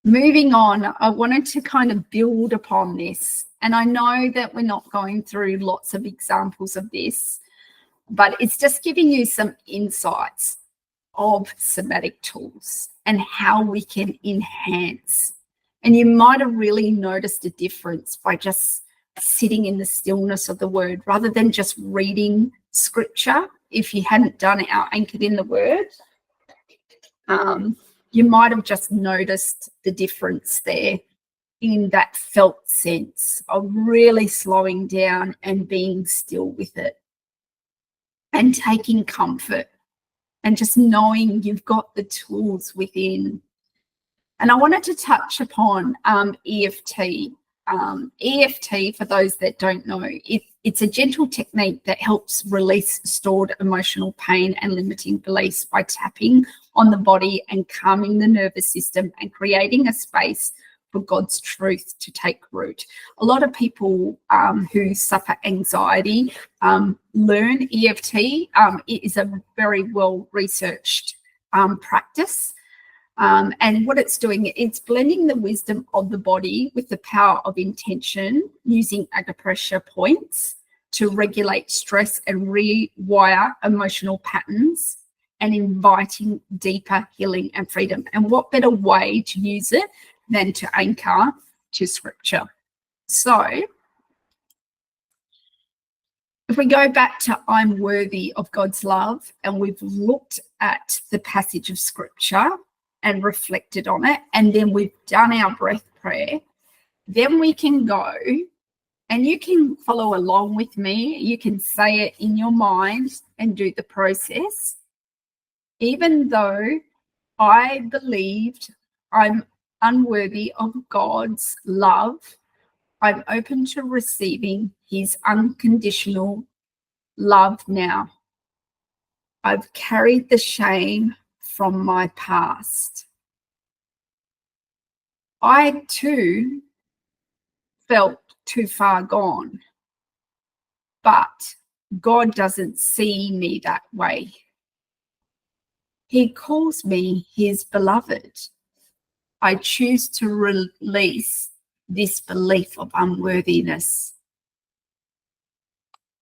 moving on, I wanted to kind of build upon this. And I know that we're not going through lots of examples of this, but it's just giving you some insights of somatic tools and how we can enhance. And you might have really noticed a difference by just sitting in the stillness of the word rather than just reading scripture. If you hadn't done it out anchored in the word, you might have just noticed the difference there in that felt sense of really slowing down and being still with it and taking comfort and just knowing you've got the tools within. And I wanted to touch upon EFT. EFT, for those that don't know, it's a gentle technique that helps release stored emotional pain and limiting beliefs by tapping on the body and calming the nervous system and creating a space for God's truth to take root. A lot of people who suffer anxiety learn EFT. It is a very well-researched practice. And what it's doing, it's blending the wisdom of the body with the power of intention using acupressure points to regulate stress and rewire emotional patterns and inviting deeper healing and freedom. And what better way to use it than to anchor to scripture? So if we go back to I'm worthy of God's love, and we've looked at the passage of scripture and reflected on it, and then we've done our breath prayer, then we can go, and you can follow along with me. You can say it in your mind and do the process. Even though I believed I'm unworthy of God's love, I'm open to receiving his unconditional love now. I've carried the shame from my past. I too felt too far gone, but God doesn't see me that way. He calls me his beloved. I choose to release this belief of unworthiness.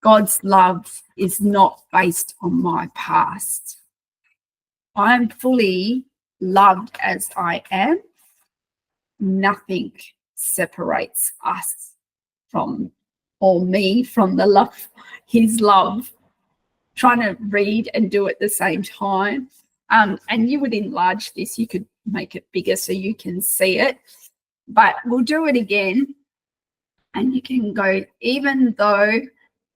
God's love is not based on my past. I am fully loved as I am. Nothing separates us from, or me from the love, his love. Trying to read and do at the same time. And you would enlarge this, you could make it bigger so you can see it. But we'll do it again. And you can go, even though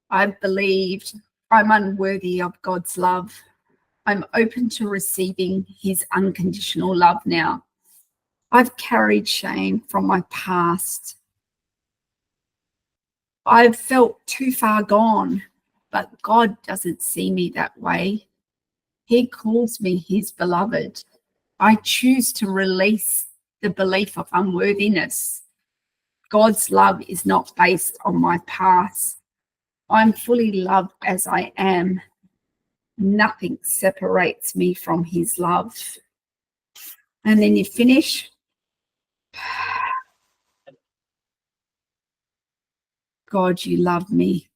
I believed I'm unworthy of God's love, I'm open to receiving his unconditional love now. I've carried shame from my past. I've felt too far gone, but God doesn't see me that way. He calls me his beloved. I choose to release the belief of unworthiness. God's love is not based on my past. I'm fully loved as I am. Nothing separates me from his love. And then you finish. God, you love me.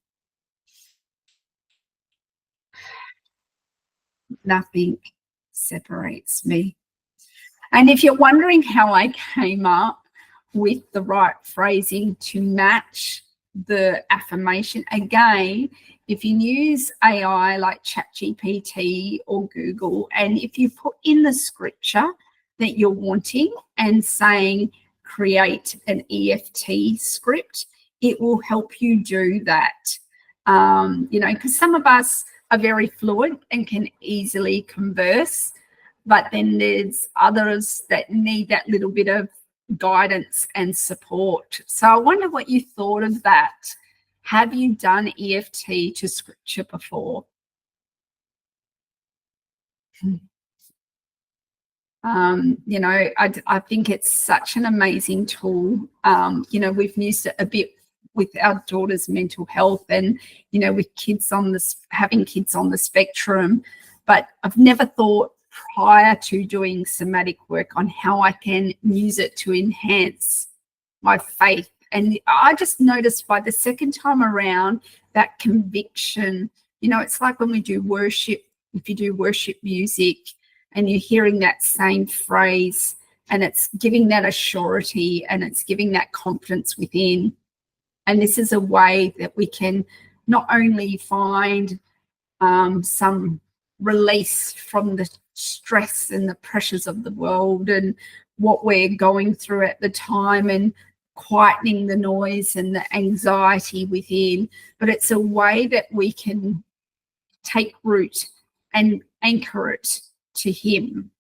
Nothing separates me. And if you're wondering how I came up with the right phrasing to match the affirmation, again, if you use AI like ChatGPT or Google, and if you put in the scripture that you're wanting and saying create an EFT script, it will help you do that. Because some of us are very fluent and can easily converse, but then there's others that need that little bit of guidance and support. So I wonder what you thought of that. Have you done EFT to scripture before? I think it's such an amazing tool. We've used it a bit with our daughter's mental health and, with kids having kids on the spectrum, but I've never thought prior to doing somatic work on how I can use it to enhance my faith. And I just noticed by the second time around, that conviction, it's like when we do worship, if you do worship music and you're hearing that same phrase, and it's giving that assurity and it's giving that confidence within. And this is a way that we can not only find some release from the stress and the pressures of the world and what we're going through at the time, and quietening the noise and the anxiety within, but it's a way that we can take root and anchor it to him.